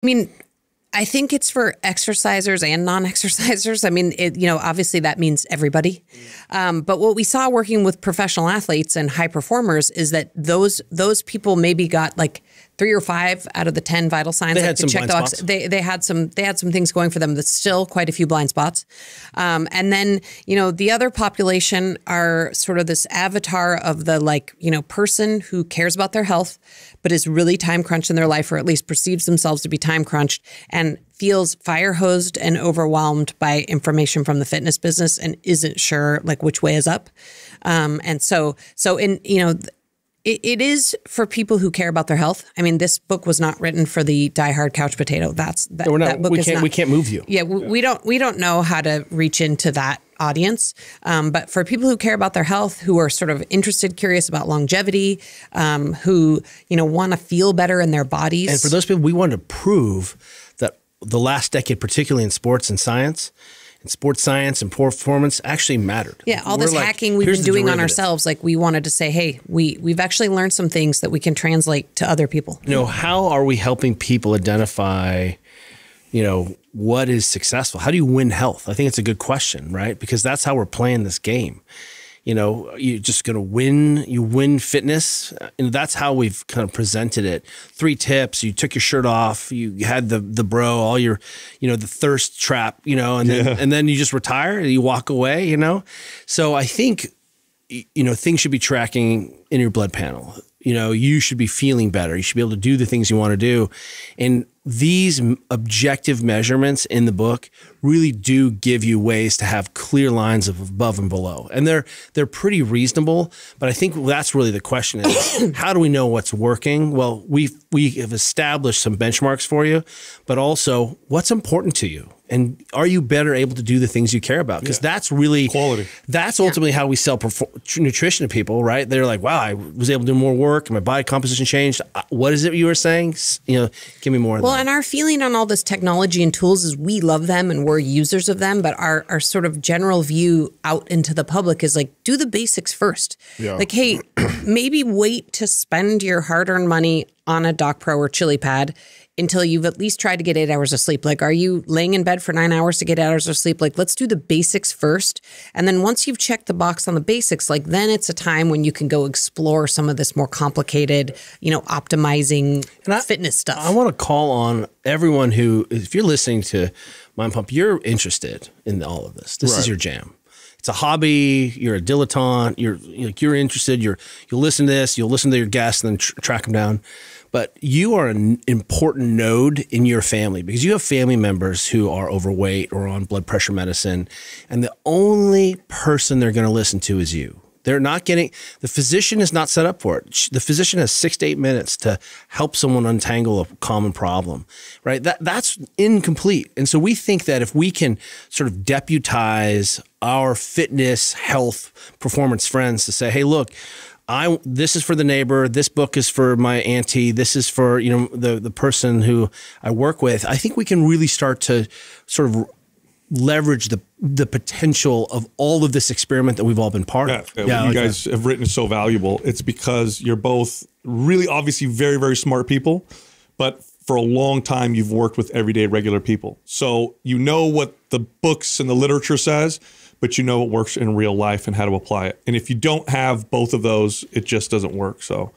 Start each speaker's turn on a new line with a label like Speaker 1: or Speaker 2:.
Speaker 1: I mean, I think it's for exercisers and non-exercisers. I mean, obviously that means everybody. But what we saw working with professional athletes and high performers is that those people maybe got like 3 or 5 out of the 10 vital signs.
Speaker 2: They had some blind spots.
Speaker 1: They had some things going for them. That's still quite a few blind spots. And then, the other population are sort of this avatar of the person who cares about their health, but is really time crunched in their life, or at least perceives themselves to be time crunched and feels fire hosed and overwhelmed by information from the fitness business and isn't sure which way is up. It is for people who care about their health. I mean, this book was not written for the diehard couch potato.
Speaker 2: We can't move you.
Speaker 1: Yeah, we don't know how to reach into that audience. But for people who care about their health, who are sort of interested, curious about longevity, who want to feel better in their bodies,
Speaker 2: and for those people, we want to prove that the last decade, particularly in sports and science. And sports science and performance actually mattered.
Speaker 1: Yeah, all this hacking we've been doing on ourselves, we wanted to say, hey, we've actually learned some things that we can translate to other people.
Speaker 2: How are we helping people identify, what is successful? How do you win health? I think it's a good question, right? Because that's how we're playing this game. You're just going to win. You win fitness. And that's how we've kind of presented it. 3 tips. You took your shirt off. You had the bro, all your, the thirst trap, and then you just retire and you walk away, So I think, things should be tracking in your blood panel. You should be feeling better. You should be able to do the things you want to do. And these objective measurements in the book really do give you ways to have clear lines of above and below. And they're pretty reasonable, but I think that's really the question is, how do we know what's working? Well, we have established some benchmarks for you, but also what's important to you. And are you better able to do the things you care about? Because that's really
Speaker 3: quality.
Speaker 2: That's ultimately how we sell nutrition to people, right? They're like, wow, I was able to do more work and my body composition changed. What is it you were saying? Give me more of that.
Speaker 1: Well, and our feeling on all this technology and tools is we love them and we're users of them. But our sort of general view out into the public is do the basics first. Yeah. Hey, maybe wait to spend your hard-earned money on a Doc Pro or Chili Pad until you've at least tried to get 8 hours of sleep. Are you laying in bed for 9 hours to get 8 hours of sleep? Let's do the basics first. And then once you've checked the box on the basics, then it's a time when you can go explore some of this more complicated, optimizing fitness stuff.
Speaker 2: I want to call on everyone who, if you're listening to Mind Pump, you're interested in all of this. This is your jam. It's a hobby. You're a dilettante. You're interested. You'll listen to this. You'll listen to your guests and then track them down. But you are an important node in your family because you have family members who are overweight or on blood pressure medicine, and the only person they're going to listen to is you. They're not getting, the physician is not set up for it. The physician has 6 to 8 minutes to help someone untangle a common problem, right? That's incomplete. And so we think that if we can sort of deputize our fitness, health, performance friends to say, hey, look, this is for the neighbor. This book is for my auntie. This is for, the person who I work with. I think we can really start to sort of leverage the potential of all of this experiment that we've all been part of.
Speaker 3: Yeah, you guys have written is so valuable. It's because you're both really obviously very, very smart people, but for a long time you've worked with everyday regular people. So you know what the books and the literature says, but you know what works in real life and how to apply it. And if you don't have both of those, it just doesn't work. So